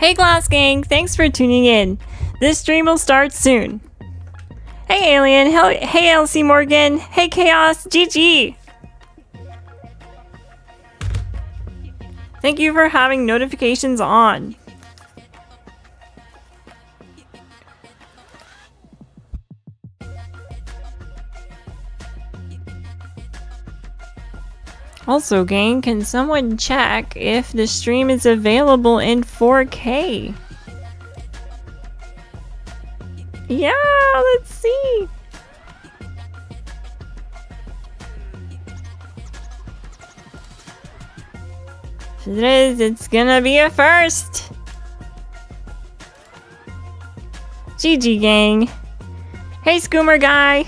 Hey Glass Gang, thanks for tuning in. This stream will start soon. Hey Alien, hey LC Morgan, hey Chaos, GG! Thank you for having notifications on. Also, gang, can someone check if the stream is available in 4K? Yeah, let's see. If it is, it's gonna be a first. GG, gang. Hey, Scoomer Guy.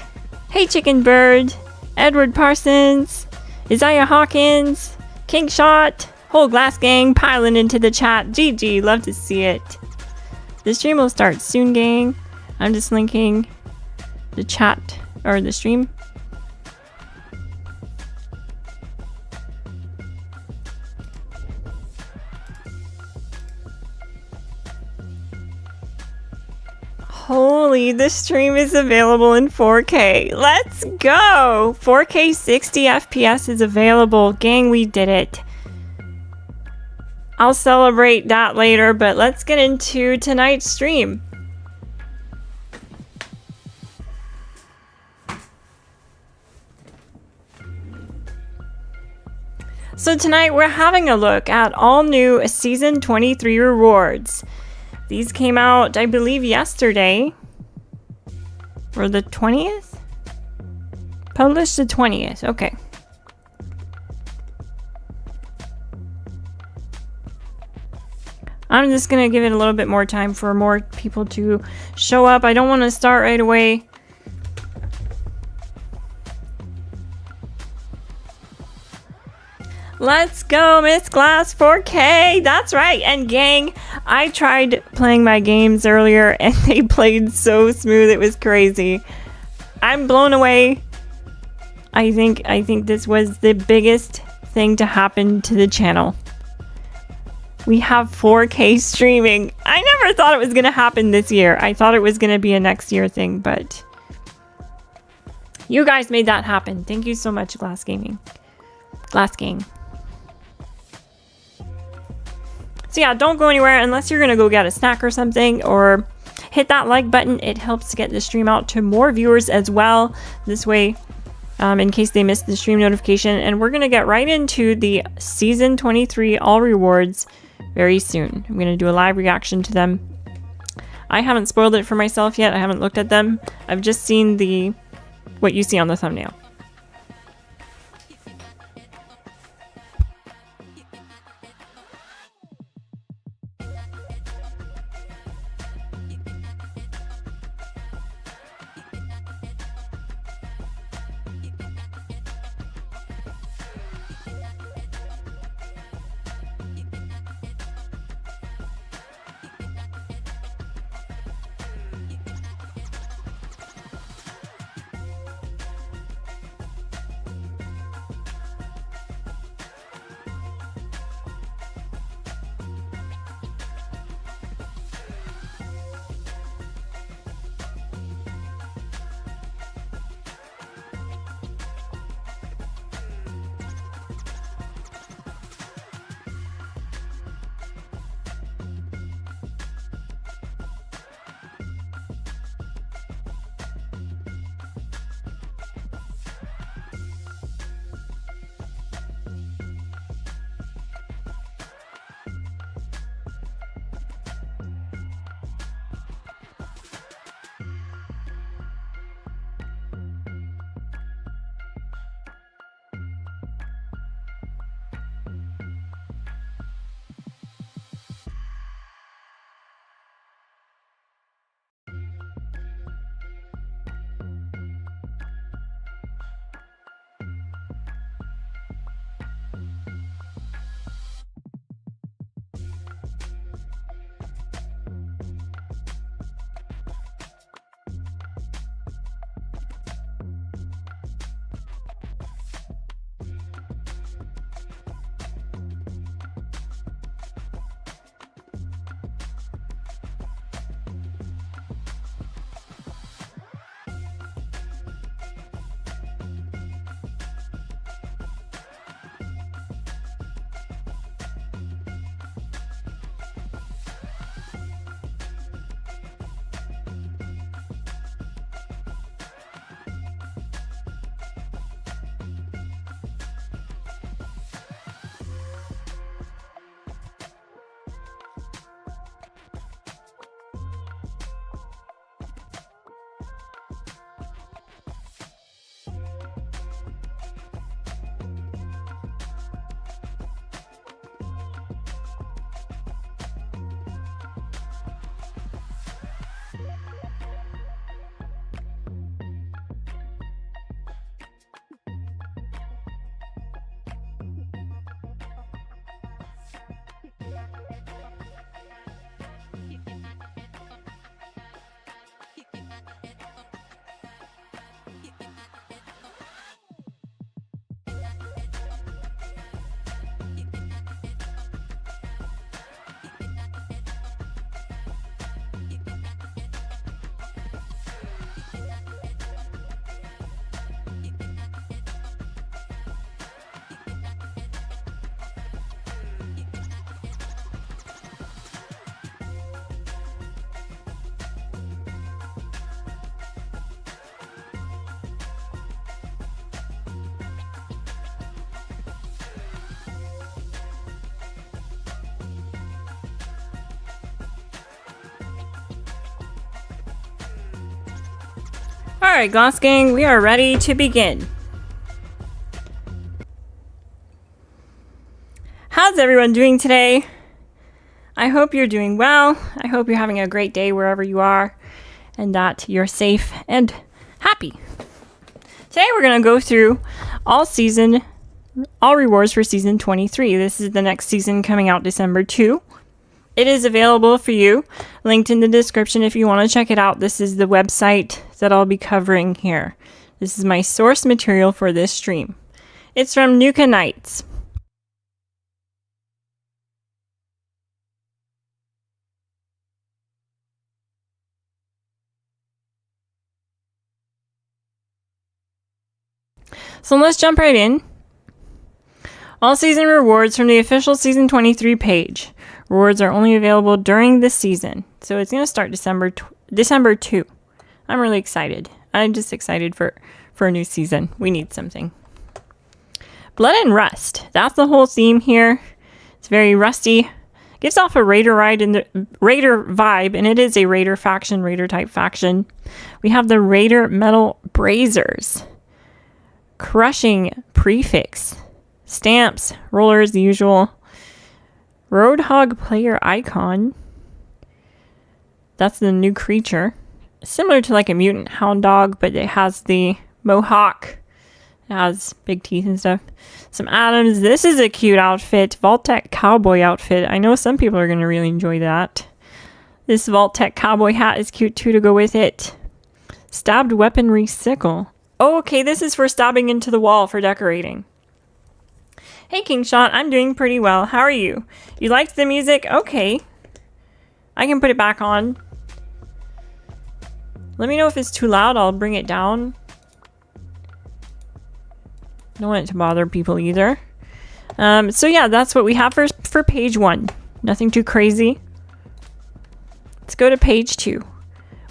Hey, Chicken Bird. Edward Parsons. Isaiah Hawkins, King Shot, whole Glass Gang piling into the chat. GG, love to see it. The stream will start soon, gang. I'm just linking the chat or the stream. Holy, the stream is available in 4K. Let's go! 4K 60 FPS is available. Gang, we did it. I'll celebrate that later, but let's get into tonight's stream. So tonight we're having a look at all new Season 23 rewards. These came out, I believe, yesterday. Or the 20th? Published the 20th. Okay. I'm just gonna give it a little bit more time for more people to show up. I don't want to start right away. Let's go, Miss Glass 4K. That's right. And gang, I tried playing my games earlier and they played so smooth. It was crazy. I'm blown away. I think this was the biggest thing to happen to the channel. We have 4K streaming. I never thought it was going to happen this year. I thought it was going to be a next year thing, but you guys made that happen. Thank you so much, Glass Gaming. Glass Gang. So yeah, don't go anywhere unless you're gonna go get a snack or something, or hit that like button. It helps to get the stream out to more viewers as well. This way, in case they missed the stream notification. And we're gonna get right into the Season 23 all rewards very soon. I'm gonna do a live reaction to them. I haven't spoiled it for myself yet. I haven't looked at them. I've just seen what you see on the thumbnail. Alright, Glass Gang, we are ready to begin. How's everyone doing today? I hope you're doing well. I hope you're having a great day wherever you are and that you're safe and happy. Today we're going to go through all rewards for season 23. This is the next season coming out December 2. It is available for you, linked in the description if you want to check it out. This is the website that I'll be covering here. This is my source material for this stream. It's from Nuka Knights. So let's jump right in. All season rewards from the official season 23 page. Rewards are only available during this season. So it's going to start December 2. I'm really excited. I'm just excited for a new season. We need something. Blood and Rust. That's the whole theme here. It's very rusty. Gives off a raider vibe, and it is a raider faction, raider type faction. We have the Raider Metal Brazers. Crushing Prefix. Stamps, rollers, the usual. Roadhog player icon. That's the new creature. Similar to like a mutant hound dog, but it has the mohawk. It has big teeth and stuff. Some atoms. This is a cute outfit. Vault-Tec cowboy outfit. I know some people are going to really enjoy that. This Vault-Tec cowboy hat is cute too to go with it. Stabbed weaponry sickle. Oh, okay, this is for stabbing into the wall for decorating. Hey, Kingshot, I'm doing pretty well. How are you? You liked the music? Okay. I can put it back on. Let me know if it's too loud. I'll bring it down. Don't want it to bother people either. So yeah, that's what we have for page 1. Nothing too crazy. Let's go to page 2.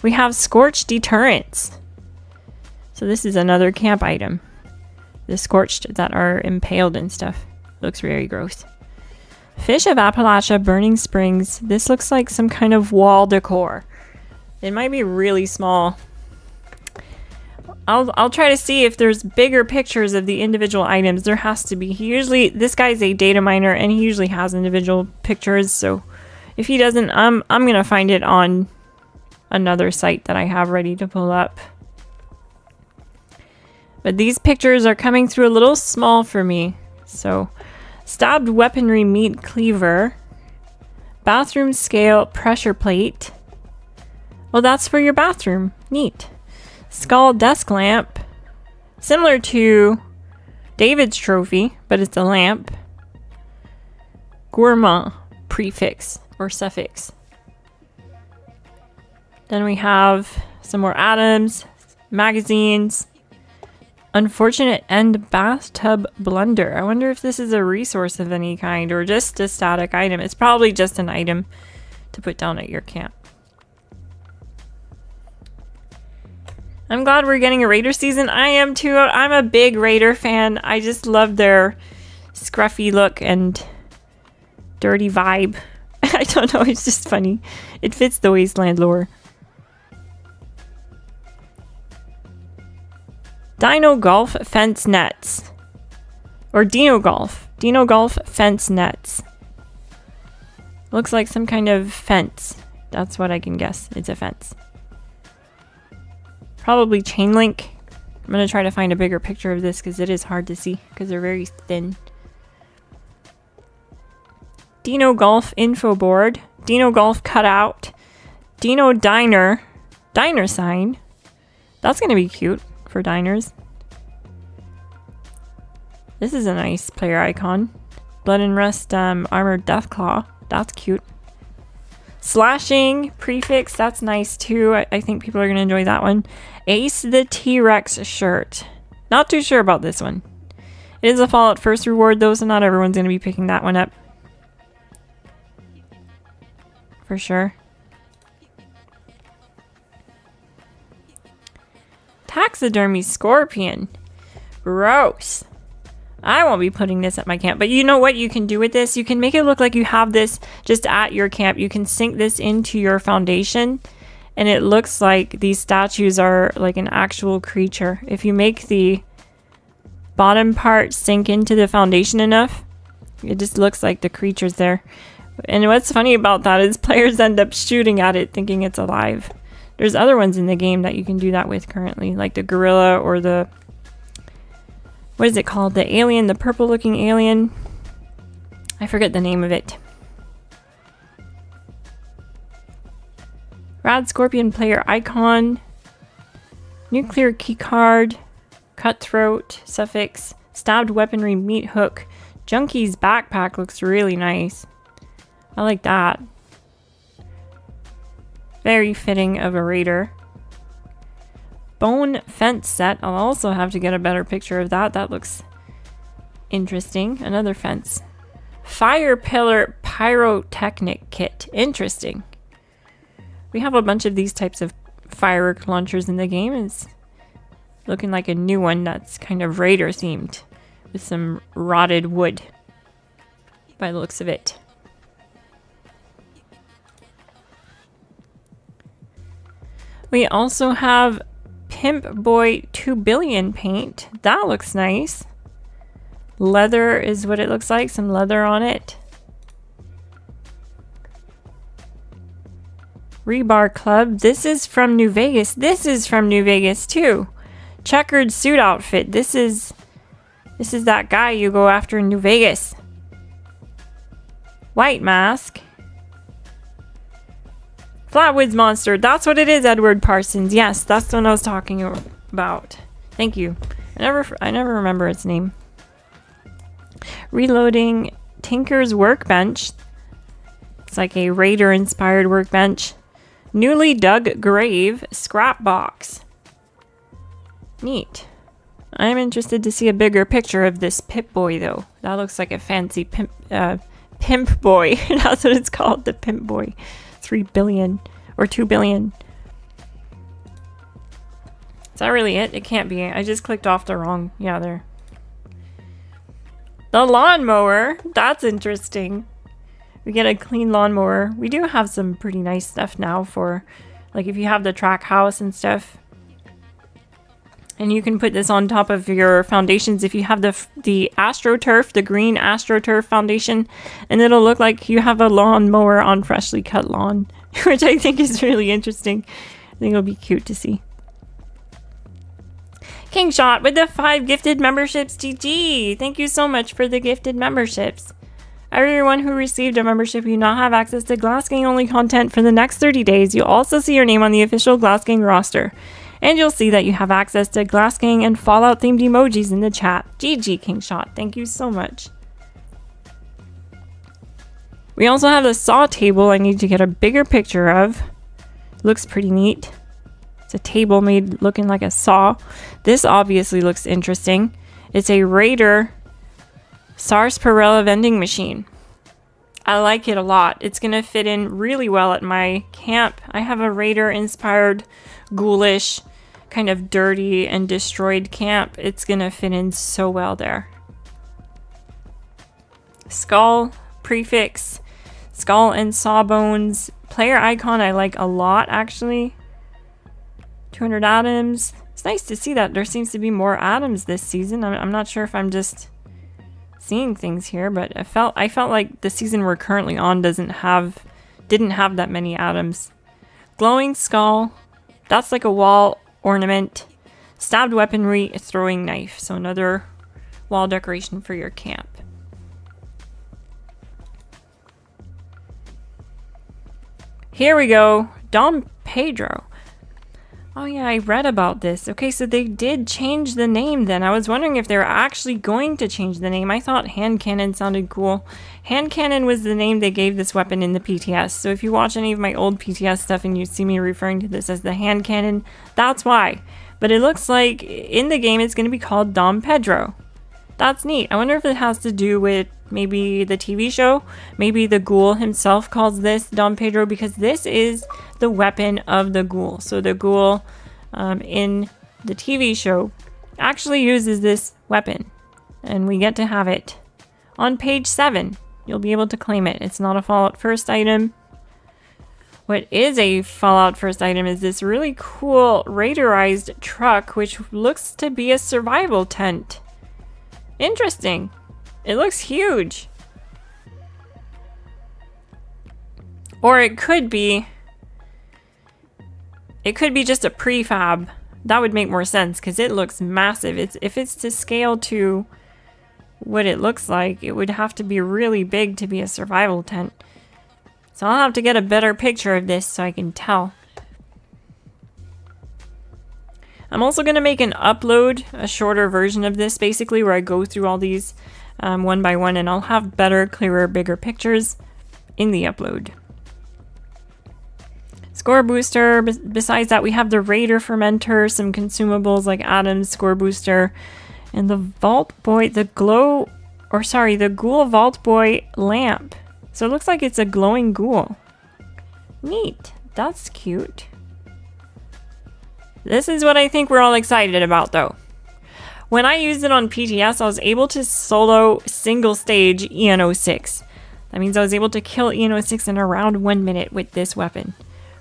We have Scorched Deterrents. So this is another camp item. The scorched that are impaled and stuff. Looks very gross. Fish of Appalachia Burning Springs. This looks like some kind of wall decor. It might be really small. I'll try to see if there's bigger pictures of the individual items. There has to be. This guy's a data miner and he usually has individual pictures. So if he doesn't, I'm gonna find it on another site that I have ready to pull up. But these pictures are coming through a little small for me. So, stabbed weaponry meat cleaver. Bathroom scale pressure plate. Well, that's for your bathroom. Neat. Skull desk lamp. Similar to David's trophy, but it's a lamp. Gourmand prefix or suffix. Then we have some more atoms, magazines. Unfortunate End Bathtub Blunder. I wonder if this is a resource of any kind or just a static item. It's probably just an item to put down at your camp. I'm glad we're getting a Raider season. I am too. I'm a big Raider fan. I just love their scruffy look and dirty vibe. I don't know. It's just funny. It fits the Wasteland lore. Dino Golf Fence Nets. Or Dino Golf. Dino Golf Fence Nets. Looks like some kind of fence. That's what I can guess. It's a fence. Probably chain link. I'm going to try to find a bigger picture of this because it is hard to see because they're very thin. Dino Golf Info Board. Dino Golf Cutout. Dino Diner. Diner sign. That's going to be cute. For diners. This is a nice player icon. Blood and Rust Armored Deathclaw. That's cute. Slashing prefix. That's nice too. I think people are going to enjoy that one. Ace the T-Rex shirt. Not too sure about this one. It is a Fallout First reward though, so not everyone's going to be picking that one up. For sure. Taxidermy scorpion. Gross. I won't be putting this at my camp. But you know what you can do with this? You can make it look like you have this just at your camp. You can sink this into your foundation And it looks like these statues are like an actual creature. If you make the bottom part sink into the foundation enough, it just looks like the creature's there. And what's funny about that is players end up shooting at it thinking it's alive. There's other ones in the game that you can do that with currently, like the gorilla or the, what is it called? The alien, the purple looking alien. I forget the name of it. Rad Scorpion player icon, nuclear keycard, cutthroat, suffix, stabbed weaponry meat hook, junkie's backpack looks really nice. I like that. Very fitting of a raider. Bone fence set. I'll also have to get a better picture of that. That looks interesting. Another fence. Fire pillar pyrotechnic kit. Interesting. We have a bunch of these types of firework launchers in the game. It's looking like a new one that's kind of raider themed with some rotted wood by the looks of it. We also have Pimp Boy 2 Billion paint. That looks nice. Leather is what it looks like. Some leather on it. Rebar Club. This is from New Vegas. This is from New Vegas too. Checkered suit outfit. This is that guy you go after in New Vegas. White mask. Flatwoods Monster. That's what it is, Edward Parsons. Yes, that's the one I was talking about. Thank you. I never remember its name. Reloading Tinker's Workbench. It's like a raider-inspired workbench. Newly dug grave. Scrap box. Neat. I'm interested to see a bigger picture of this Pip Boy, though. That looks like a fancy pimp boy. That's what it's called, the Pimp Boy. 3 billion or 2 billion. Is that really it? It can't be. I just clicked off the wrong. Yeah, there. The lawnmower. That's interesting. We get a clean lawnmower. We do have some pretty nice stuff now for, like, if you have the track house and stuff. And you can put this on top of your foundations if you have the AstroTurf, the green AstroTurf foundation, and it'll look like you have a lawnmower on freshly cut lawn, which I think is really interesting. I think it'll be cute to see. Kingshot with the 5 gifted memberships. GG! Thank you so much for the gifted memberships. Everyone who received a membership, you now have access to GLASSGANG only content for the next 30 days. You'll also see your name on the official GLASSGANG roster. And you'll see that you have access to GLASSGANG and Fallout themed emojis in the chat. GG Kingshot, thank you so much. We also have the saw table I need to get a bigger picture of. Looks pretty neat. It's a table made looking like a saw. This obviously looks interesting. It's a Raider sarsaparilla vending machine. I like it a lot. It's gonna fit in really well at my camp. I have a Raider inspired ghoulish kind of dirty and destroyed camp. It's gonna fit in so well there. Skull prefix, skull and sawbones. Player icon I like a lot actually. 200 atoms. It's nice to see that there seems to be more atoms this season. I'm not sure if I'm just seeing things here, but I felt like the season we're currently on didn't have that many atoms. Glowing skull. That's like a wall ornament. Stabbed weaponry, throwing knife. So another wall decoration for your camp. Here we go. Dom Pedro. Oh yeah, I read about this. Okay, so they did change the name then. I was wondering if they were actually going to change the name. I thought hand cannon sounded cool. Hand cannon was the name they gave this weapon in the PTS. So if you watch any of my old PTS stuff and you see me referring to this as the hand cannon, that's why. But it looks like in the game it's going to be called Dom Pedro. That's neat. I wonder if it has to do with maybe the TV show. Maybe the ghoul himself calls this Dom Pedro because this is the weapon of the ghoul. So the ghoul in the TV show actually uses this weapon. And we get to have it on page 7. You'll be able to claim it. It's not a Fallout First item. What is a Fallout first item is this really cool radarized truck, which looks to be a survival tent. Interesting. It looks huge. Or it could be just a prefab. That would make more sense because it looks massive. If it's to scale to what it looks like, it would have to be really big to be a survival tent. So I'll have to get a better picture of this so I can tell. I'm also going to make an upload, a shorter version of this, basically, where I go through all these one by one, and I'll have better, clearer, bigger pictures in the upload. Score booster. Besides that, we have the Raider fermenter, some consumables like Adam's score booster, and the Vault Boy, the Ghoul Vault Boy lamp. So it looks like it's a glowing ghoul. Neat. That's cute. This is what I think we're all excited about, though. When I used it on PTS, I was able to solo single stage EN06. That means I was able to kill EN06 in around 1 minute with this weapon.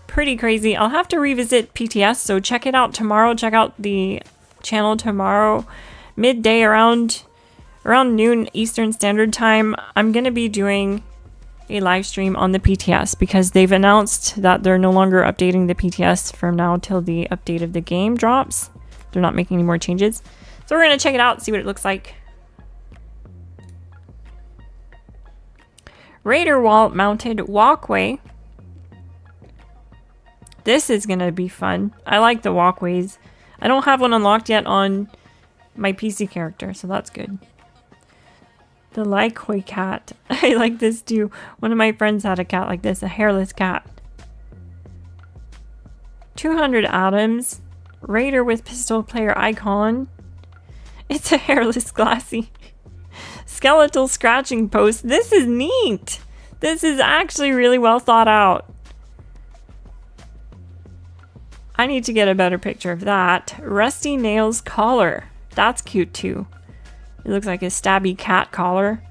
Pretty crazy. I'll have to revisit PTS, so check it out tomorrow. Check out the channel tomorrow, midday, around noon Eastern Standard Time. I'm going to be doing a live stream on the PTS because they've announced that they're no longer updating the PTS from now till the update of the game drops. They're not making any more changes. So we're going to check it out, see what it looks like. Raider wall mounted walkway. This is going to be fun. I like the walkways. I don't have one unlocked yet on my PC character, so that's good. The Likoi cat. I like this too. One of my friends had a cat like this, a hairless cat. 200 atoms. Raider with pistol player icon. It's a hairless glassy. Skeletal scratching post. This is neat. This is actually really well thought out. I need to get a better picture of that. Rusty Nails collar. That's cute too. It looks like a stabby cat collar.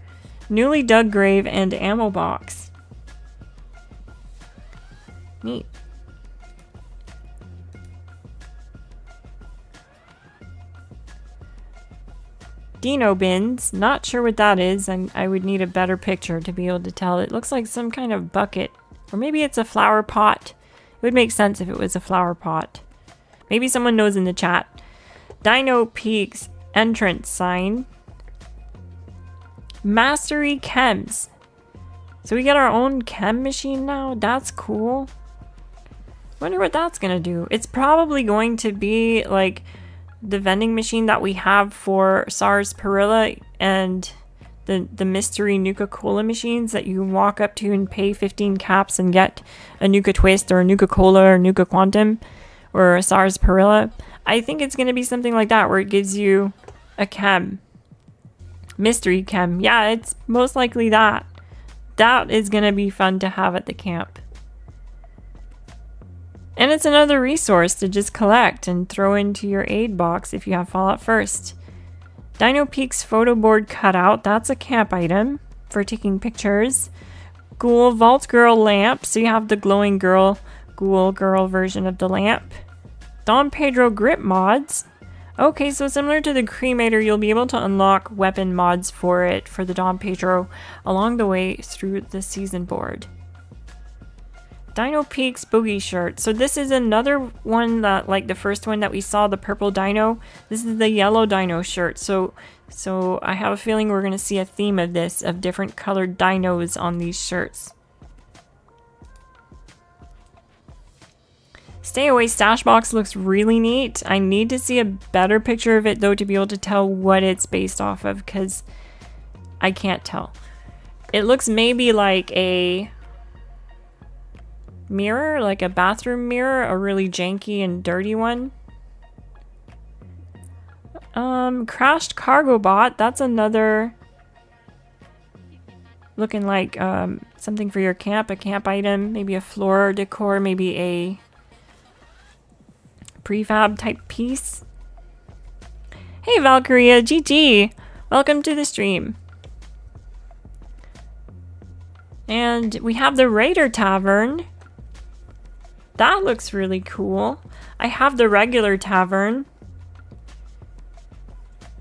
Newly dug grave and ammo box. Neat. Dino bins. Not sure what that is, and I would need a better picture to be able to tell. It looks like some kind of bucket. Or maybe it's a flower pot. It would make sense if it was a flower pot. Maybe someone knows in the chat. Dino Peaks entrance sign. Mastery chems. So we get our own chem machine now? That's cool. Wonder what that's gonna do. It's probably going to be like the vending machine that we have for Sarsaparilla and the mystery Nuka-Cola machines that you can walk up to and pay 15 caps and get a Nuka Twist or a Nuka-Cola or Nuka Quantum or a Sarsaparilla. I think it's going to be something like that where it gives you a chem. Mystery chem. Yeah, it's most likely that. That is going to be fun to have at the camp. And it's another resource to just collect and throw into your aid box if you have Fallout First. Dino Peaks photo board cutout. That's a camp item for taking pictures. Ghoul Vault Girl lamp. So you have the glowing girl, ghoul girl version of the lamp. Don Pedro grip mods. Okay, so similar to the cremator, you'll be able to unlock weapon mods for it for the Don Pedro along the way through the season board. Dino Peaks boogie shirt. So this is another one that, like the first one that we saw, the purple dino. This is the yellow dino shirt. So I have a feeling we're going to see a theme of this, of different colored dinos on these shirts. Stay Away stash box looks really neat. I need to see a better picture of it though to be able to tell what it's based off of, because I can't tell. It looks maybe like a mirror, like a bathroom mirror, a really janky and dirty one. Crashed cargo bot. That's another looking like something for your camp, a camp item, maybe a floor decor, maybe a prefab type piece. Hey Valkyria, GG! Welcome to the stream. And we have the Raider Tavern. That looks really cool. I have the regular tavern.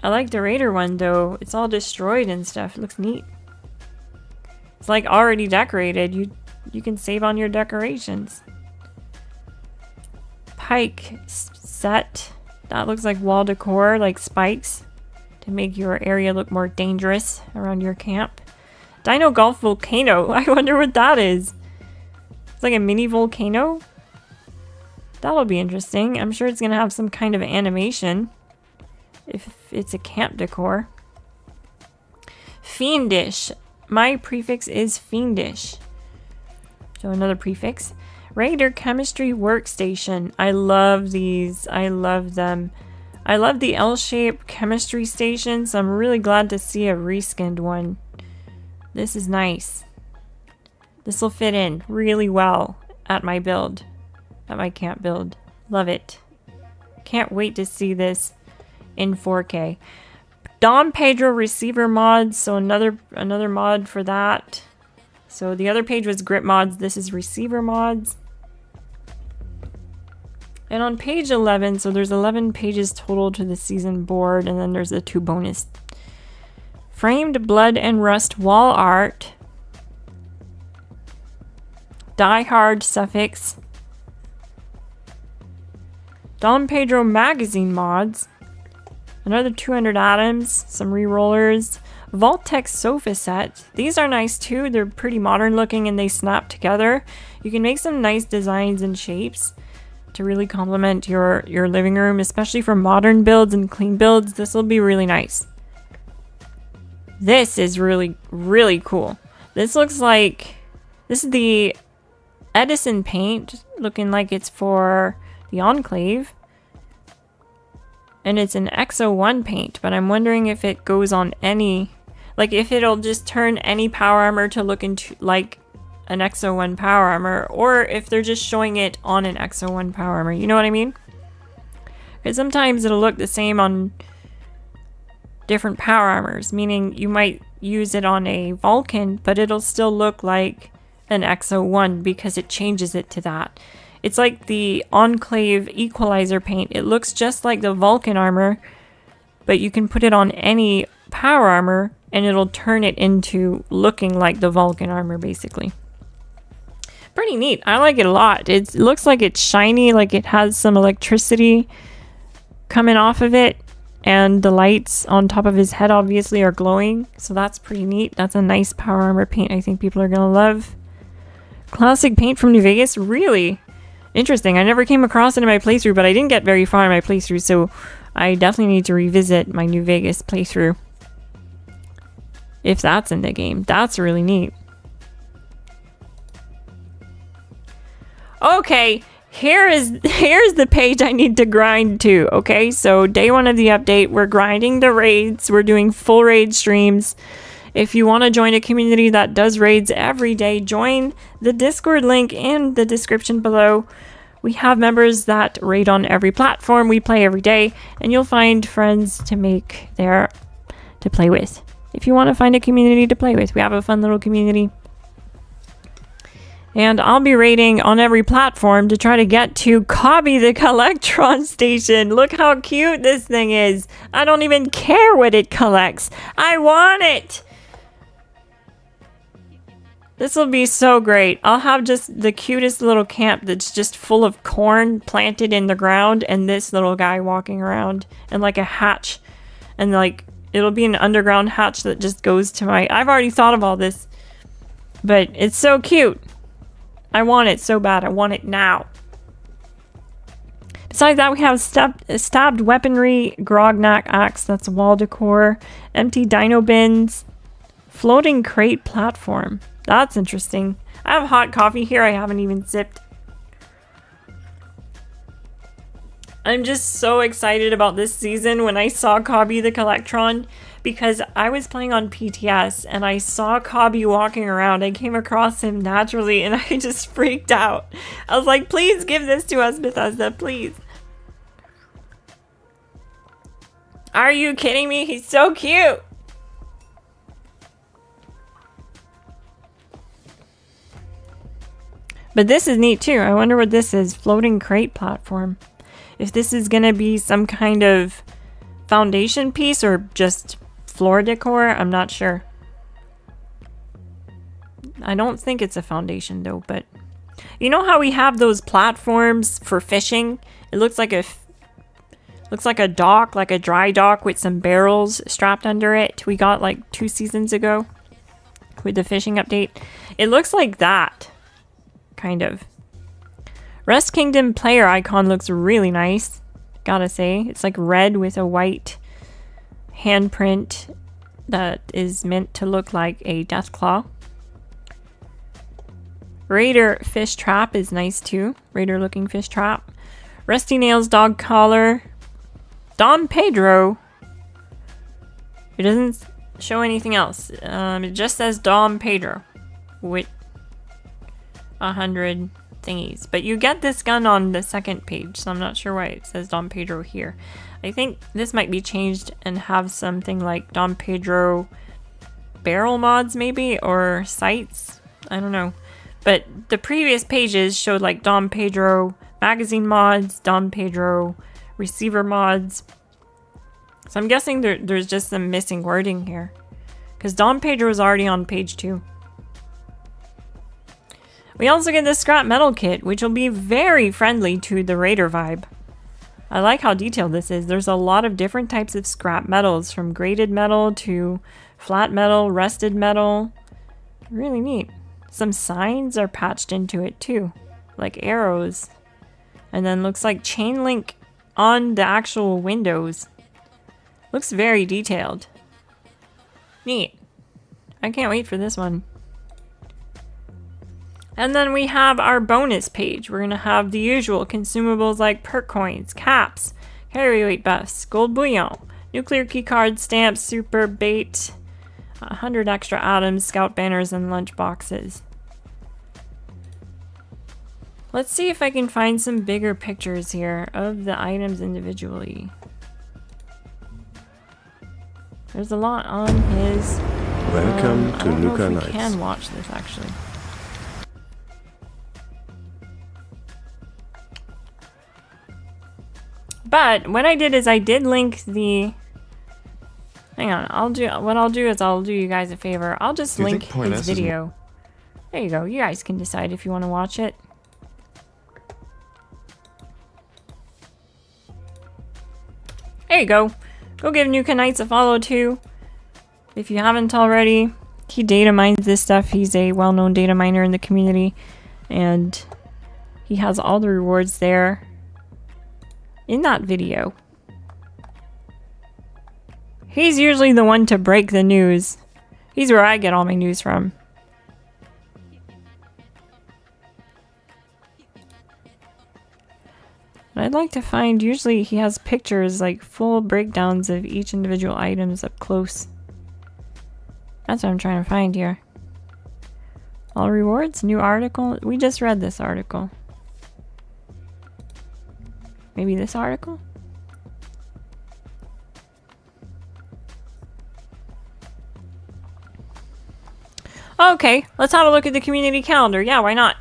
I like the raider one though. It's all destroyed and stuff. It looks neat. It's like already decorated. You can save on your decorations. Pike set. That looks like wall decor, like spikes to make your area look more dangerous around your camp. Dino Golf Volcano. I wonder what that is. It's like a mini volcano. That'll be interesting. I'm sure it's going to have some kind of animation if it's a camp decor. Fiendish. My prefix is fiendish. So another prefix. Raider Chemistry Workstation. I love these. I love them. I love the L-shaped chemistry station, so I'm really glad to see a reskinned one. This is nice. This will fit in really well at my build. At my camp build. Love it. Can't wait to see this in 4K. Dom Pedro receiver mods, so another mod for that. So the other page was grip mods, this is receiver mods. And on page 11, so there's 11 pages total to the season board, and then there's the 2 bonus. Framed Blood and Rust wall art. Die Hard suffix. Dom Pedro magazine mods. Another 200 atoms, some re-rollers. Vault-Tec sofa set. These are nice too. They're pretty modern looking and they snap together. You can make some nice designs and shapes to really complement your living room, especially for modern builds and clean builds. This will be really nice. This is really, really cool. This looks like, this is the Edison paint, looking like it's for the Enclave. And it's an XO1 paint, but I'm wondering if it goes on any, like if it'll just turn any power armor to look into like an XO1 power armor, or if they're just showing it on an XO1 power armor. You know what I mean? Because sometimes it'll look the same on different power armors, meaning you might use it on a Vulcan, but it'll still look like an XO1 because it changes it to that. It's like the Enclave Equalizer paint. It looks just like the Vulcan armor, but you can put it on any power armor and it'll turn it into looking like the Vulcan armor, basically. Pretty neat. I like it a lot. It looks like it's shiny, like it has some electricity coming off of it, and the lights on top of his head obviously are glowing, so that's pretty neat. That's a nice power armor paint I think people are gonna love. Classic paint from New Vegas? Really? Interesting. I never came across it in my playthrough, but I didn't get very far in my playthrough, so I definitely need to revisit my New Vegas playthrough. If that's in the game. That's really neat. Okay, here's the page I need to grind to, okay? So day 1 of the update, we're grinding the raids. We're doing full raid streams. If you want to join a community that does raids every day, join the Discord link in the description below. We have members that raid on every platform. We play every day, and you'll find friends to make there to play with. If you want to find a community to play with, we have a fun little community. And I'll be raiding on every platform to try to get to Cobby the Collectron Station. Look how cute this thing is. I don't even care what it collects. I want it. This will be so great. I'll have just the cutest little camp that's just full of corn planted in the ground and this little guy walking around and like a hatch. And like, it'll be an underground hatch that just goes to my... I've already thought of all this, but it's so cute. I want it so bad. I want it now. Besides that, we have stabbed weaponry, Grognak axe, that's wall decor, empty dino bins, floating crate platform. That's interesting. I have hot coffee here I haven't even sipped. I'm just so excited about this season when I saw Cobby the Collectron, because I was playing on PTS and I saw Cobby walking around. I came across him naturally and I just freaked out. I was like, please give this to us, Bethesda, please. Are you kidding me? He's so cute. But this is neat too. I wonder what this is. Floating crate platform. If this is gonna be some kind of foundation piece or just floor decor, I'm not sure. I don't think it's a foundation though, but you know how we have those platforms for fishing? It looks like a dock, like a dry dock with some barrels strapped under it. We got like 2 seasons ago with the fishing update. It looks like that, kind of. Rest Kingdom player icon looks really nice, gotta say. It's like red with a white handprint that is meant to look like a death claw. Raider fish trap is nice too. Raider looking fish trap. Rusty Nails dog collar. Dom Pedro. It doesn't show anything else. It just says Dom Pedro with 100 thingies. But you get this gun on the second page, so I'm not sure why it says Dom Pedro here. I think this might be changed and have something like Dom Pedro barrel mods maybe, or sights. I don't know. But the previous pages showed like Dom Pedro magazine mods, Dom Pedro receiver mods. So I'm guessing there's just some missing wording here. Because Dom Pedro is already on page 2. We also get this scrap metal kit, which will be very friendly to the Raider vibe. I like how detailed this is. There's a lot of different types of scrap metals, from graded metal to flat metal, rusted metal. Really neat. Some signs are patched into it too, like arrows. And then looks like chain link on the actual windows. Looks very detailed. Neat. I can't wait for this one. And then we have our bonus page. We're going to have the usual consumables like perk coins, caps, carry weight buffs, gold bullion, nuclear keycards, stamps, super bait, 100 extra items, scout banners, and lunch boxes. Let's see if I can find some bigger pictures here of the items individually. There's a lot on his... Welcome to Nuka Nights. Nights. I can watch this actually. But what I did is I did link the... Hang on, what I'll do is I'll do you guys a favor. I'll just link his video. There you go. You guys can decide if you want to watch it. There you go. Go give Nuka Nights a follow too, if you haven't already. He data mines this stuff. He's a well-known data miner in the community, and he has all the rewards there in that video. He's usually the one to break the news. He's where I get all my news from. I'd like to find, usually he has pictures, like full breakdowns of each individual items up close. That's what I'm trying to find here. All rewards, new article. We just read this article. Maybe this article? Okay, let's have a look at the community calendar. Yeah, why not?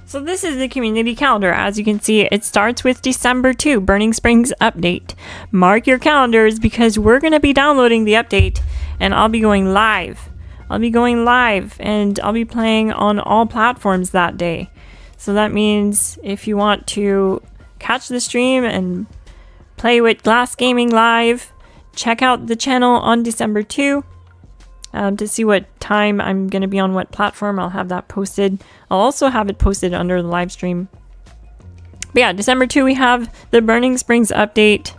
So this is the community calendar. As you can see, it starts with December 2, Burning Springs update. Mark your calendars because we're going to be downloading the update and I'll be going live. And I'll be playing on all platforms that day. So that means if you want to catch the stream and play with Glass Gaming live, check out the channel on December 2. To see what time I'm going to be on what platform. I'll have that posted. I'll also have it posted under the live stream. But yeah, December 2 we have the Burning Springs update.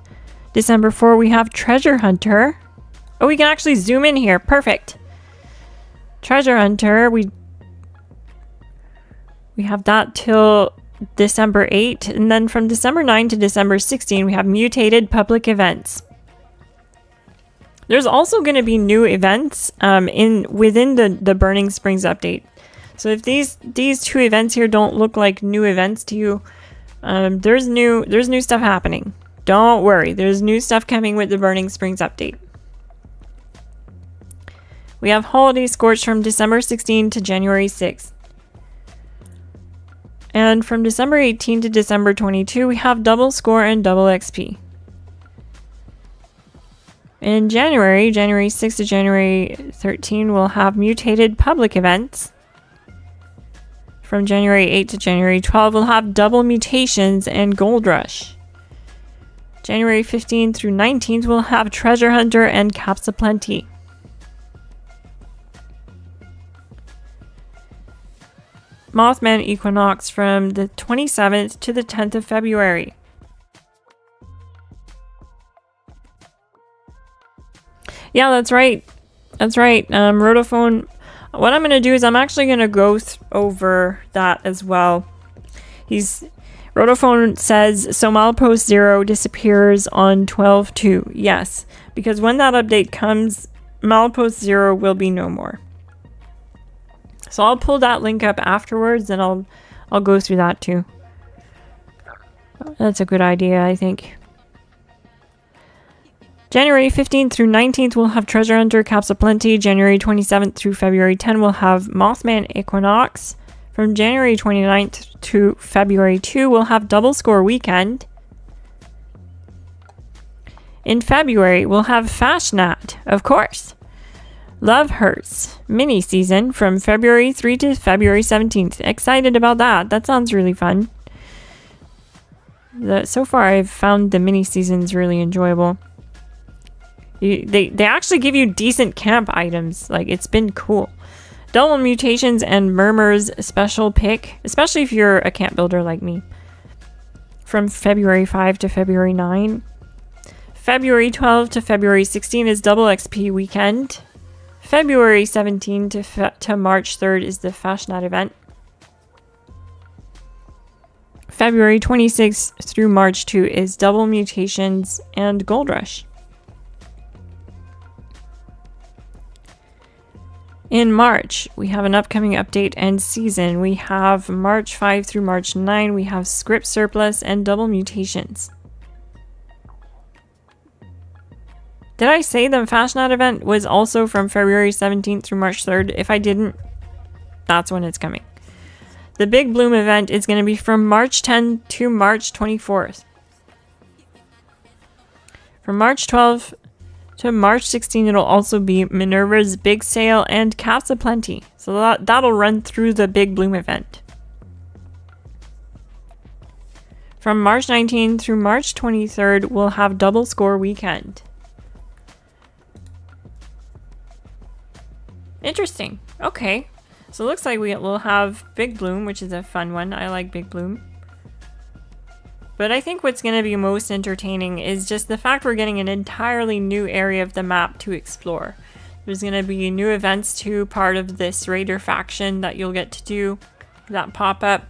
December 4 we have Treasure Hunter. Oh, we can actually zoom in here. Perfect. Treasure Hunter. We have that till December 8. And then from December 9 to December 16 we have Mutated Public Events. There's also going to be new events within the Burning Springs update. So if these two events here don't look like new events to you, there's new stuff happening. Don't worry, there's new stuff coming with the Burning Springs update. We have Holiday Scorch from December 16 to January 6th. And from December 18 to December 22, we have double score and double XP. In January 6 to January 13, we'll have mutated public events. From January 8 to January 12, we'll have double mutations and gold rush. January 15 through 19, we'll have treasure hunter and caps aplenty. Mothman equinox from the 27th to the 10th of February. Yeah, that's right. That's right. Rotophone. What I'm going to do is I'm actually going to go over that as well. Rotophone says, so Milepost Zero disappears on 12/2. Yes, because when that update comes, Milepost Zero will be no more. So I'll pull that link up afterwards and I'll go through that too. That's a good idea, I think. January 15th through 19th, we'll have Treasure Hunter, Caps Aplenty. January 27th through February 10, we'll have Mothman Equinox. From January 29th to February 2, we'll have Double Score Weekend. In February, we'll have Fashnat, of course. Love Hurts mini season from February 3 to February 17th. Excited about that. That sounds really fun. So far, I've found the mini seasons really enjoyable. They actually give you decent camp items. Like, it's been cool. Double mutations and murmurs special pick, especially if you're a camp builder like me. From February 5 to February 9. February 12 to February 16 is double XP weekend. February 17 to March 3rd is the Fashnat event. February 26 through March 2 is double mutations and gold rush. In March, we have an upcoming update and season. We have March 5 through March 9. We have script surplus and double mutations. Did I say the Fashnat event was also from February 17th through March 3rd? If I didn't, that's when it's coming. The Big Bloom event is going to be from March 10 to March 24th. From March 12 to March 16, it'll also be Minerva's Big Sale and Caps Aplenty. So that'll run through the Big Bloom event. From March 19 through March 23rd, we'll have Double Score Weekend. Interesting. Okay. So it looks like we'll have Big Bloom, which is a fun one. I like Big Bloom. But I think what's going to be most entertaining is just the fact we're getting an entirely new area of the map to explore. There's going to be new events too, part of this raider faction that you'll get to do, that pop up.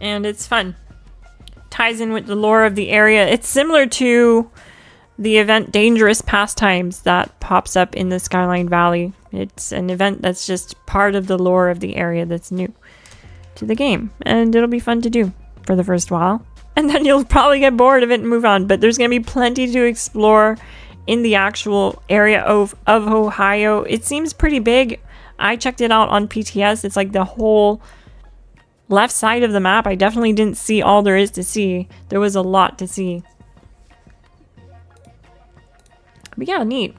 And it's fun. Ties in with the lore of the area. It's similar to the event Dangerous Pastimes that pops up in the Skyline Valley. It's an event that's just part of the lore of the area that's new to the game. And it'll be fun to do for the first while. And then you'll probably get bored of it and move on. But there's going to be plenty to explore in the actual area of Ohio. It seems pretty big. I checked it out on PTS. It's like the whole left side of the map. I definitely didn't see all there is to see. There was a lot to see. But yeah, neat.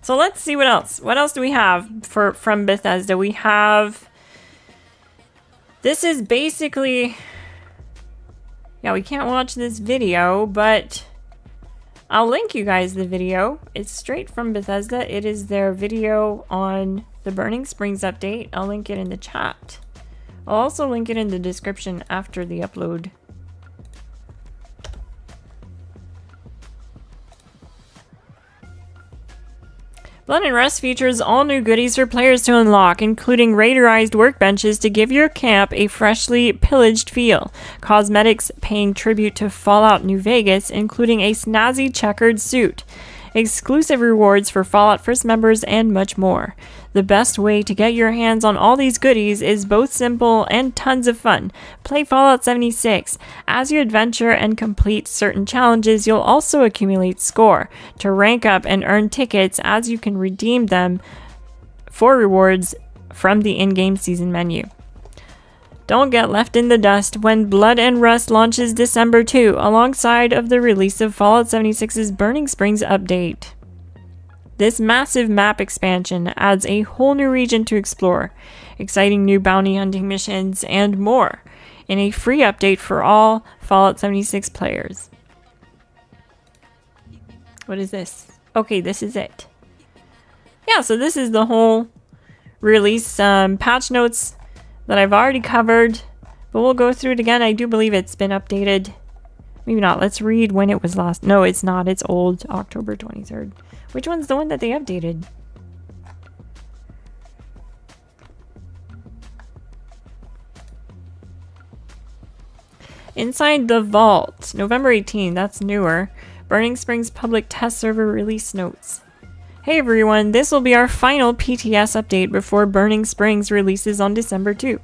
So let's see what else. What else do we have from Bethesda? We have... This is basically... Yeah, we can't watch this video, but I'll link you guys the video. It's straight from Bethesda. It is their video on the Burning Springs update. I'll link it in the chat. I'll also link it in the description after the upload. Blood and Rust features all new goodies for players to unlock, including raiderized workbenches to give your camp a freshly pillaged feel, cosmetics paying tribute to Fallout New Vegas, including a snazzy checkered suit, exclusive rewards for Fallout First members, and much more. The best way to get your hands on all these goodies is both simple and tons of fun. Play Fallout 76. As you adventure and complete certain challenges, you'll also accumulate score to rank up and earn tickets, as you can redeem them for rewards from the in-game season menu. Don't get left in the dust when Blood and Rust launches December 2, alongside of the release of Fallout 76's Burning Springs update. This massive map expansion adds a whole new region to explore, exciting new bounty hunting missions, and more, in a free update for all Fallout 76 players. What is this? Okay, this is it. Yeah, so this is the whole release patch notes that I've already covered, but we'll go through it again. I do believe it's been updated. Maybe not. Let's read when it was last. No, it's not. It's old. October 23rd. Which one's the one that they updated? Inside the Vault. November 18. That's newer. Burning Springs public test server release notes. Hey everyone, this will be our final PTS update before Burning Springs releases on December 2.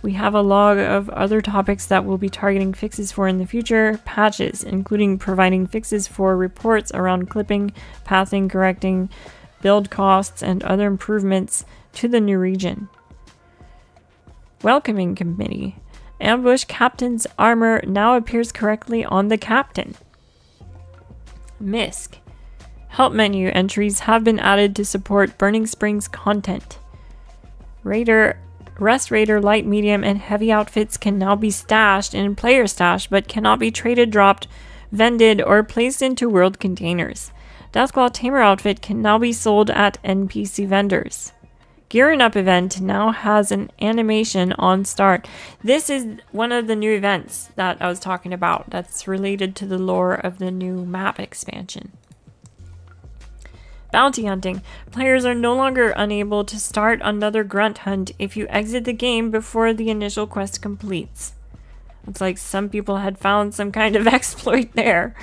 We have a log of other topics that we'll be targeting fixes for in the future patches, including providing fixes for reports around clipping, pathing, correcting, build costs, and other improvements to the new region. Welcoming Committee. Ambush Captain's armor now appears correctly on the Captain. MISC. Help menu entries have been added to support Burning Springs content. Rust Raider light, medium, and heavy outfits can now be stashed in player stash, but cannot be traded, dropped, vended, or placed into world containers. Deathclaw Tamer outfit can now be sold at NPC vendors. Gearing Up event now has an animation on start. This is one of the new events that I was talking about that's related to the lore of the new map expansion. Bounty hunting. Players are no longer unable to start another grunt hunt if you exit the game before the initial quest completes. Looks like some people had found some kind of exploit there.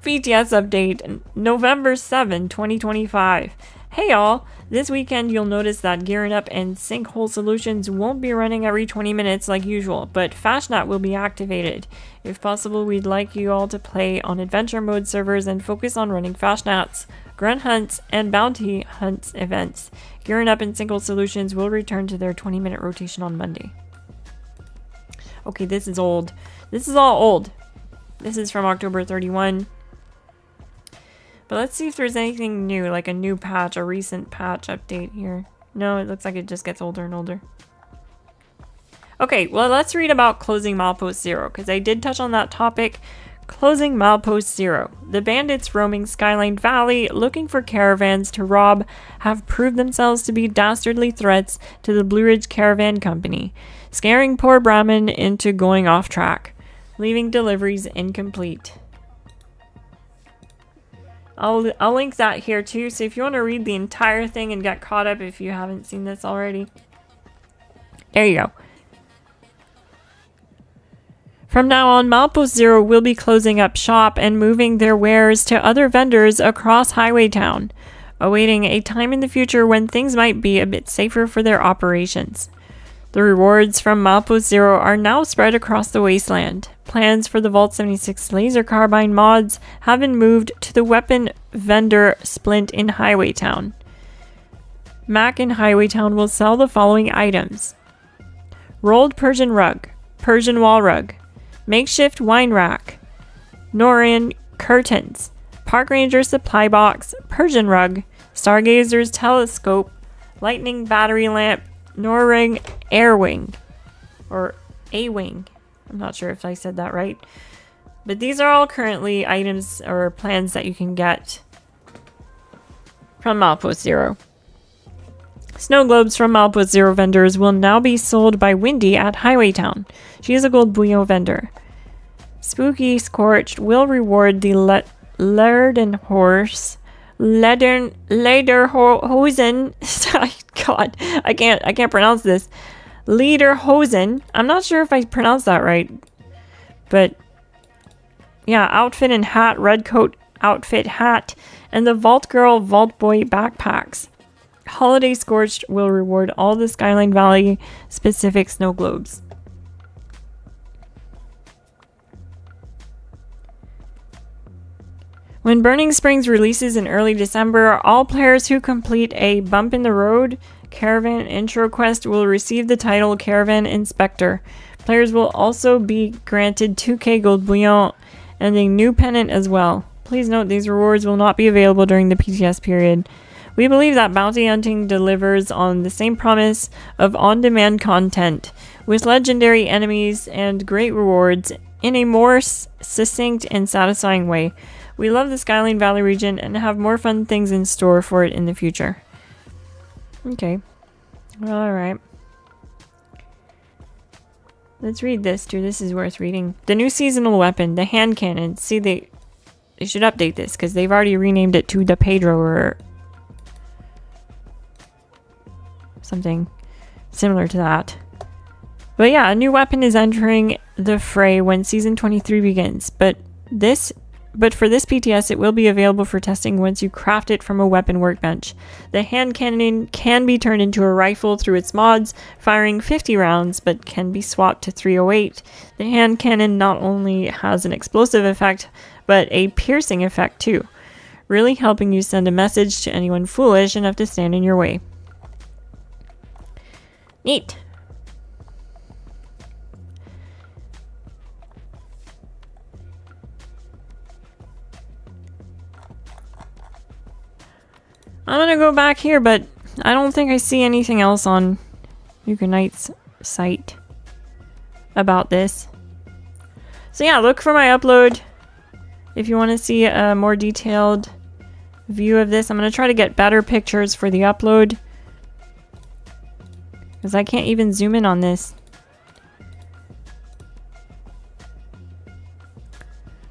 PTS update, November 7, 2025. Hey all, this weekend you'll notice that Gearing Up and Sinkhole Solutions won't be running every 20 minutes like usual, but Fashnet will be activated. If possible, we'd like you all to play on adventure mode servers and focus on running Fashnets, grunt hunts, and bounty hunts events. Gearing Up and Sinkhole Solutions will return to their 20-minute rotation on Monday. Okay, this is old. This is all old. This is from October 31. But let's see if there's anything new, like a new patch, a recent patch update here. No, it looks like it just gets older and older. Okay, well, let's read about closing Milepost Zero, because I did touch on that topic. Closing Milepost Zero. The bandits roaming Skyline Valley looking for caravans to rob have proved themselves to be dastardly threats to the Blue Ridge Caravan Company, scaring poor Brahmin into going off track, leaving deliveries incomplete. I'll link that here too, so if you want to read the entire thing and get caught up if you haven't seen this already. There you go. From now on, Milepost Zero will be closing up shop and moving their wares to other vendors across Highway Town, awaiting a time in the future when things might be a bit safer for their operations. The rewards from Milepost Zero are now spread across the wasteland. Plans for the Vault 76 laser carbine mods have been moved to the weapon vendor Splint in Highway Town. Mac in Highway Town will sell the following items: rolled Persian rug, Persian wall rug, makeshift wine rack, Norin curtains, Park Ranger supply box, Persian rug, Stargazer's telescope, lightning battery lamp, Norring air wing, or A-wing. I'm not sure if I said that right. But these are all currently items or plans that you can get from Milepost Zero. Snow globes from Milepost Zero vendors will now be sold by Wendy at Highway Town. She is a gold bullion vendor. Spooky Scorched will reward the Lederhosen. God, I can't pronounce this. Lederhosen. I'm not sure if I pronounced that right. But yeah, outfit and hat, red coat, outfit, hat, and the Vault Girl, Vault Boy backpacks. Holiday Scorched will reward all the Skyline Valley specific snow globes. When Burning Springs releases in early December, all players who complete a Bump in the Road Caravan intro quest will receive the title Caravan Inspector. Players will also be granted 2k gold bullion and a new pennant as well. Please note these rewards will not be available during the PTS period. We believe that bounty hunting delivers on the same promise of on-demand content, with legendary enemies and great rewards in a more succinct and satisfying way. We love the Skyline Valley region and have more fun things in store for it in the future. Okay. Alright. Let's read this, too. This is worth reading. The new seasonal weapon, the hand cannon. See, they should update this because they've already renamed it to the Pedro or something similar to that. But yeah, a new weapon is entering the fray when Season 23 begins. But for this PTS, it will be available for testing once you craft it from a weapon workbench. The hand cannon can be turned into a rifle through its mods, firing 50 rounds, but can be swapped to 308. The hand cannon not only has an explosive effect, but a piercing effect too, really helping you send a message to anyone foolish enough to stand in your way. Neat. I'm gonna go back here, but I don't think I see anything else on Uganite's site about this. So yeah, look for my upload if you want to see a more detailed view of this. I'm gonna try to get better pictures for the upload because I can't even zoom in on this.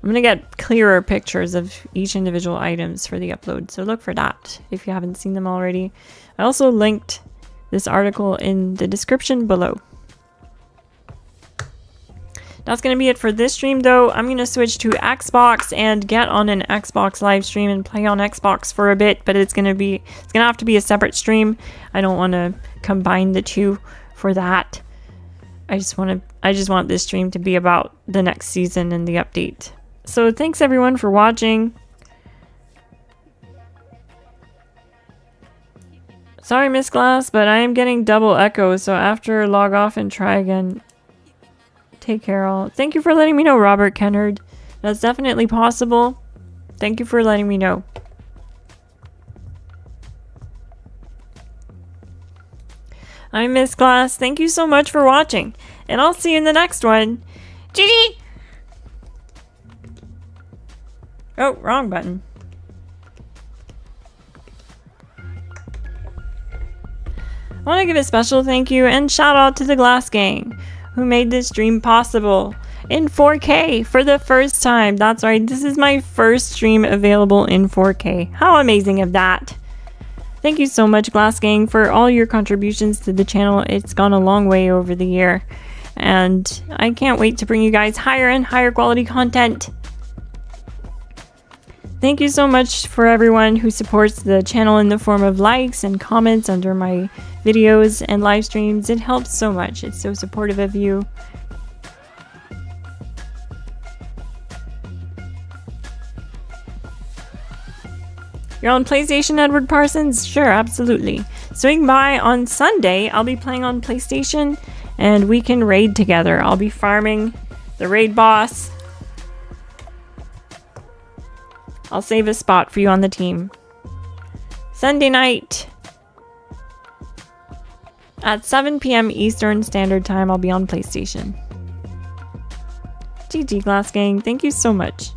I'm going to get clearer pictures of each individual items for the upload, so look for that if you haven't seen them already. I also linked this article in the description below. That's going to be it for this stream, though. I'm going to switch to Xbox and get on an Xbox live stream and play on Xbox for a bit, but it's going to have to be a separate stream. I don't want to combine the two for that. I just want this stream to be about the next season and the update. So thanks everyone for watching. Sorry, Miss Glass, but I am getting double echo, so after log off and try again. Take care all. Thank you for letting me know, Robert Kennard. That's definitely possible. Thank you for letting me know. I'm Miss Glass. Thank you so much for watching, and I'll see you in the next one. GG! Oh, wrong button. I want to give a special thank you and shout out to the Glass Gang, who made this stream possible in 4K for the first time. That's right, this is my first stream available in 4K. How amazing of that! Thank you so much, Glass Gang, for all your contributions to the channel. It's gone a long way over the year, and I can't wait to bring you guys higher and higher quality content. Thank you so much for everyone who supports the channel in the form of likes and comments under my videos and live streams. It helps so much. It's so supportive of you. You're on PlayStation, Edward Parsons? Sure, absolutely. Swing by on Sunday. I'll be playing on PlayStation and we can raid together. I'll be farming the raid boss. I'll save a spot for you on the team. Sunday night at 7 p.m. Eastern Standard Time, I'll be on PlayStation. GG, Glass Gang. Thank you so much.